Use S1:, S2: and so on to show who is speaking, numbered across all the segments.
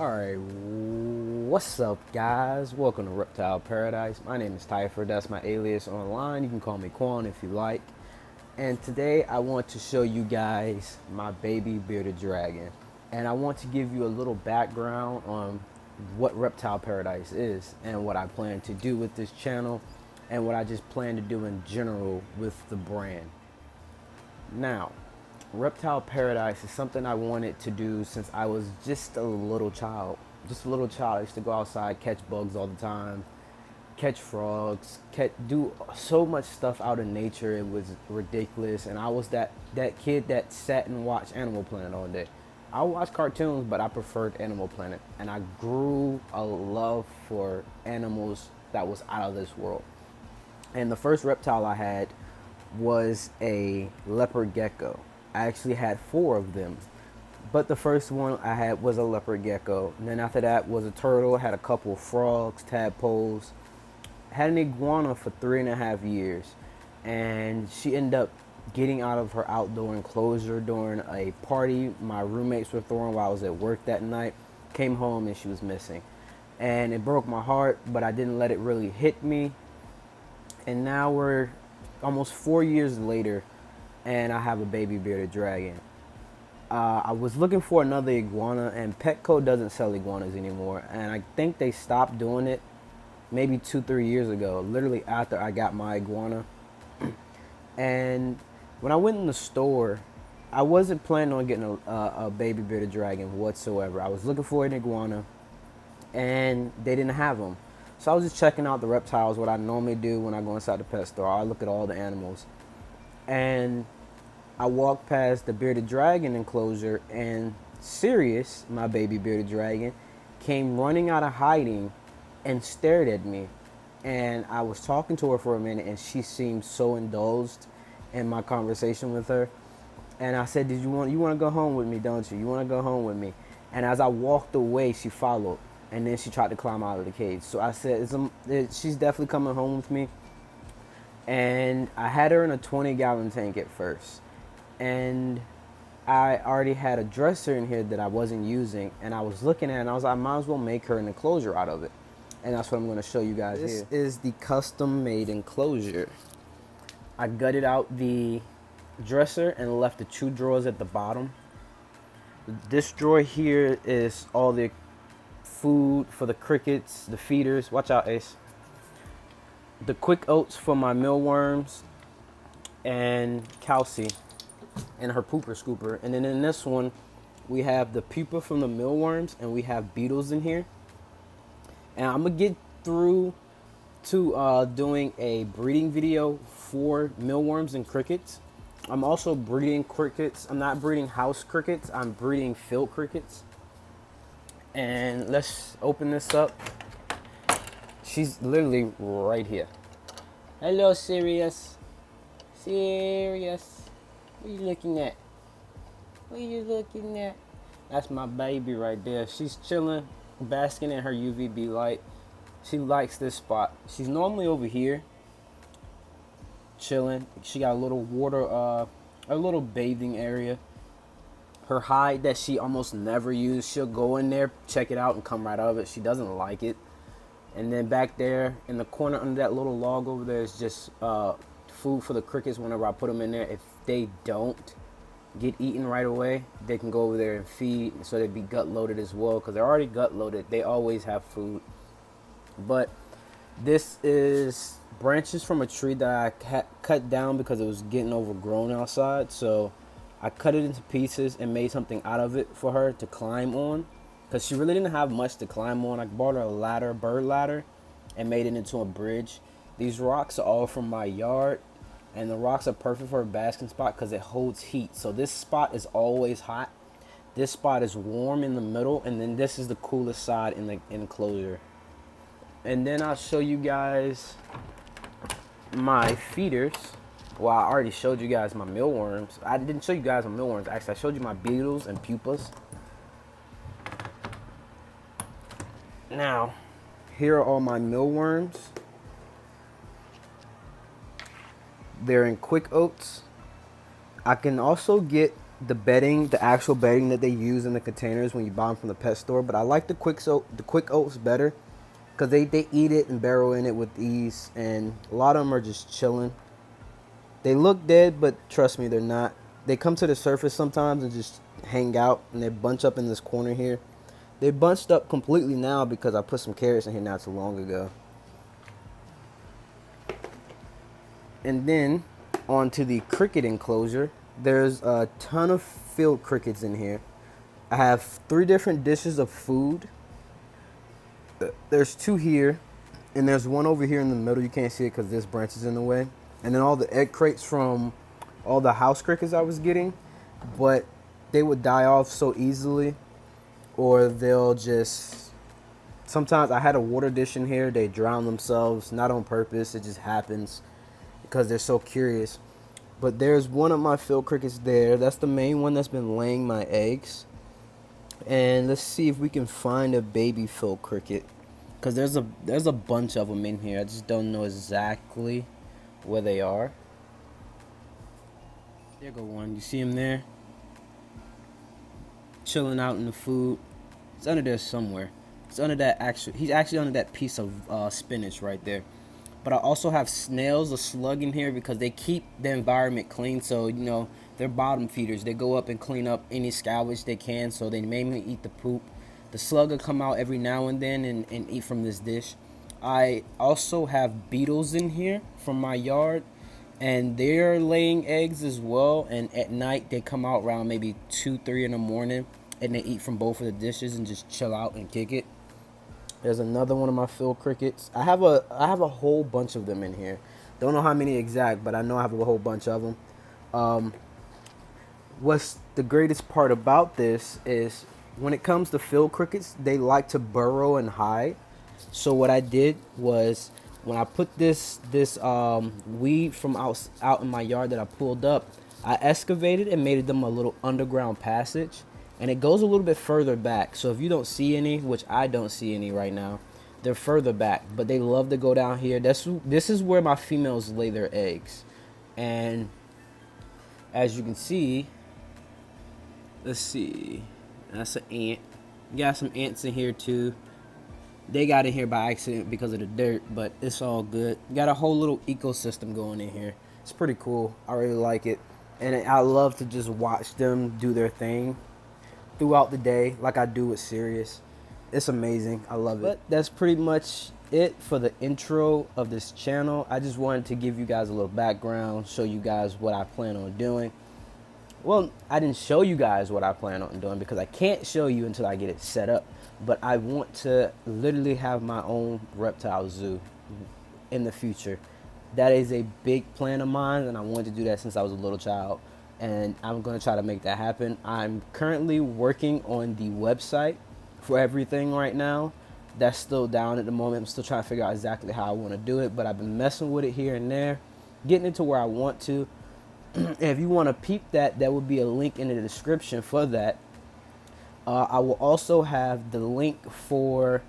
S1: Alright, what's up guys? Welcome to Reptile Paradise. My name is Tyfer, that's my alias online. You can call me Quan if you like. And today I want to show you guys my baby bearded dragon. And I want to give you a little background on what Reptile Paradise is and what I plan to do with this channel and what I just plan to do in general with the brand. Now, Reptile Paradise is something I wanted to do since I was just a little child. I used to go outside, catch bugs all the time, catch frogs, do so much stuff out in nature. It was ridiculous. And I was that kid that sat and watched Animal Planet all day. I watched cartoons, but I preferred Animal Planet. And I grew a love for animals that was out of this world. And the first reptile I had was a leopard gecko. I actually had 4 of them, but the first one I had was a leopard gecko. And then after that was a turtle, had a couple of frogs, tadpoles, had an iguana for 3.5 years. And she ended up getting out of her outdoor enclosure during a party my roommates were throwing while I was at work that night. Came home and she was missing. And it broke my heart, but I didn't let it really hit me. And now we're almost 4 years later, and I have a baby bearded dragon. I was looking for another iguana, and Petco doesn't sell iguanas anymore, and I think they stopped doing it maybe 2-3 years ago, literally after I got my iguana. And when I went in the store, I wasn't planning on getting a baby bearded dragon whatsoever. I was looking for an iguana, and they didn't have them. So I was just checking out the reptiles, what I normally do when I go inside the pet store. I look at all the animals. And I walked past the bearded dragon enclosure, and Sirius, my baby bearded dragon, came running out of hiding and stared at me. And I was talking to her for a minute, and she seemed so indulged in my conversation with her. And I said, you want to go home with me, don't you? You want to go home with me? And as I walked away, she followed. And then she tried to climb out of the cage. So I said, she's definitely coming home with me. And I had her in a 20-gallon tank at first. And I already had a dresser in here that I wasn't using. And I was looking at it, and I was like, I might as well make her an enclosure out of it. And that's what I'm going to show you guys here. This is the custom-made enclosure. I gutted out the dresser and left the 2 drawers at the bottom. This drawer here is all the food for the crickets, the feeders. Watch out, Ace. The quick oats for my mealworms, and Kelsey and her pooper scooper. And then in this one, we have the pupa from the mealworms, and we have beetles in here. And I'm gonna get through to doing a breeding video for mealworms and crickets. I'm also breeding crickets. I'm not breeding house crickets. I'm breeding field crickets. And let's open this up. She's literally right here. Hello, Sirius. Sirius. What are you looking at? What are you looking at? That's my baby right there. She's chilling, basking in her UVB light. She likes this spot. She's normally over here, chilling. She got a little water, a little bathing area. Her hide that she almost never uses, she'll go in there, check it out, and come right out of it. She doesn't like it. And then back there in the corner under that little log over there is just food for the crickets whenever I put them in there. If they don't get eaten right away, they can go over there and feed, so they'd be gut loaded as well, because they're already gut loaded. They always have food. But this is branches from a tree that I cut down because it was getting overgrown outside. So I cut it into pieces and made something out of it for her to climb on, because she really didn't have much to climb on. I bought her a ladder, bird ladder, and made it into a bridge. These rocks are all from my yard, and the rocks are perfect for a basking spot because it holds heat. So this spot is always hot. This spot is warm in the middle, and then this is the coolest side in the enclosure. And then I'll show you guys my feeders. Well, I already showed you guys my mealworms. I didn't show you guys my mealworms. Actually, I showed you my beetles and pupas. Now, here are all my mealworms. They're in quick oats. I can also get the bedding, the actual bedding that they use in the containers when you buy them from the pet store. But I like the quick oats better because they eat it and burrow in it with ease. And a lot of them are just chilling. They look dead, but trust me, they're not. They come to the surface sometimes and just hang out, and they bunch up in this corner here. They bunched up completely now because I put some carrots in here not too long ago. And then onto the cricket enclosure. There's a ton of field crickets in here. I have 3 different dishes of food. There's 2 here, and there's 1 over here in the middle. You can't see it because this branch is in the way. And then all the egg crates from all the house crickets I was getting, but they would die off so easily, or they'll just, sometimes I had a water dish in here, they drown themselves, not on purpose, it just happens because they're so curious. But there's one of my field crickets there. That's the main one that's been laying my eggs. And let's see if we can find a baby field cricket, because there's a bunch of them in here. I just don't know exactly where they are. There go one. You see him there? Chilling out in the food. It's under there somewhere. It's under that he's actually under that piece of spinach right there. But I also have snails, a slug in here, because they keep the environment clean. So, you know, they're bottom feeders. They go up and clean up any scavenge they can. So they mainly eat the poop. The slug will come out every now and then and eat from this dish. I also have beetles in here from my yard, and they're laying eggs as well. And at night they come out around maybe 2-3 in the morning, and they eat from both of the dishes and just chill out and kick it. There's another one of my field crickets. I have a whole bunch of them in here. Don't know how many exact, but I know I have a whole bunch of them. What's the greatest part about this is when it comes to field crickets, they like to burrow and hide. So what I did was, when I put this weed from out in my yard that I pulled up, I excavated and made them a little underground passage, and it goes a little bit further back. So if you don't see any, which I don't see any right now, they're further back, but they love to go down here. This is where my females lay their eggs. And as you can see, let's see, that's an ant. Got some ants in here too. They got in here by accident because of the dirt, but it's all good. Got a whole little ecosystem going in here. It's pretty cool. I really like it. And I love to just watch them do their thing throughout the day, like I do with Sirius. It's amazing. I love it. But that's pretty much it for the intro of this channel. I just wanted to give you guys a little background, show you guys what I plan on doing. Well, I didn't show you guys what I plan on doing because I can't show you until I get it set up. But I want to literally have my own reptile zoo in the future. That is a big plan of mine, and I wanted to do that since I was a little child. And I'm going to try to make that happen. I'm currently working on the website for everything right now. That's still down at the moment. I'm still trying to figure out exactly how I want to do it, but I've been messing with it here and there, getting it to where I want to. And if you want to peep that, there will be a link in the description for that. I will also have the link for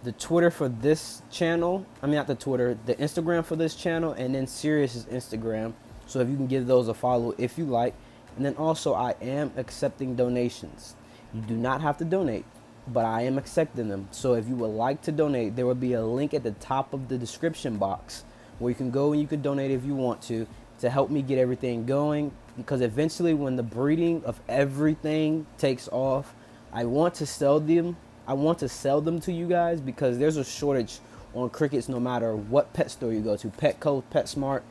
S1: the Twitter for this channel. I mean, not the Twitter, the Instagram for this channel, and then Sirius's Instagram. So if you can give those a follow if you like. And then also, I am accepting donations. You do not have to donate, but I am accepting them. So if you would like to donate, there will be a link at the top of the description box where you can go and you can donate if you want to help me get everything going. Because eventually, when the breeding of everything takes off, I want to sell them. I want to sell them to you guys because there's a shortage on crickets no matter what pet store you go to. Petco, PetSmart,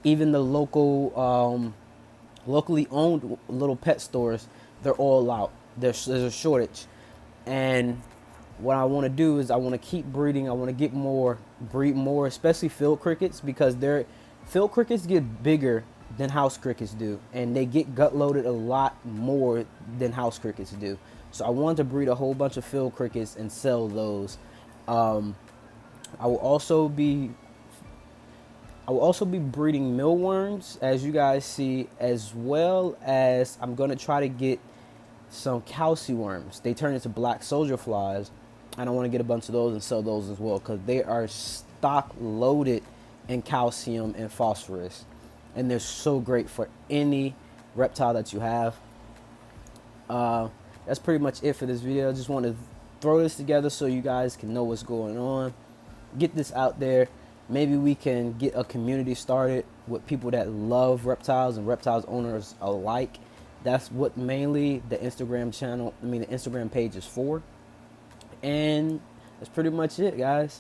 S1: even the local, locally owned little pet stores, they're all out. There's a shortage. And what I want to do is I want to keep breeding. I want to breed more, especially field crickets, because field crickets get bigger than house crickets do, and they get gut loaded a lot more than house crickets do. So I wanted to breed a whole bunch of field crickets and sell those. I will also be breeding mealworms, as you guys see, as well as I'm going to try to get some calciworms. They turn into black soldier flies, and I want to get a bunch of those and sell those as well because they are stock loaded in calcium and phosphorus, and they're so great for any reptile that you have. That's pretty much it for this video. I just want to throw this together so you guys can know what's going on, get this out there. Maybe we can get a community started with people that love reptiles and reptiles owners alike. That's what mainly the Instagram page is for. And that's pretty much it, guys.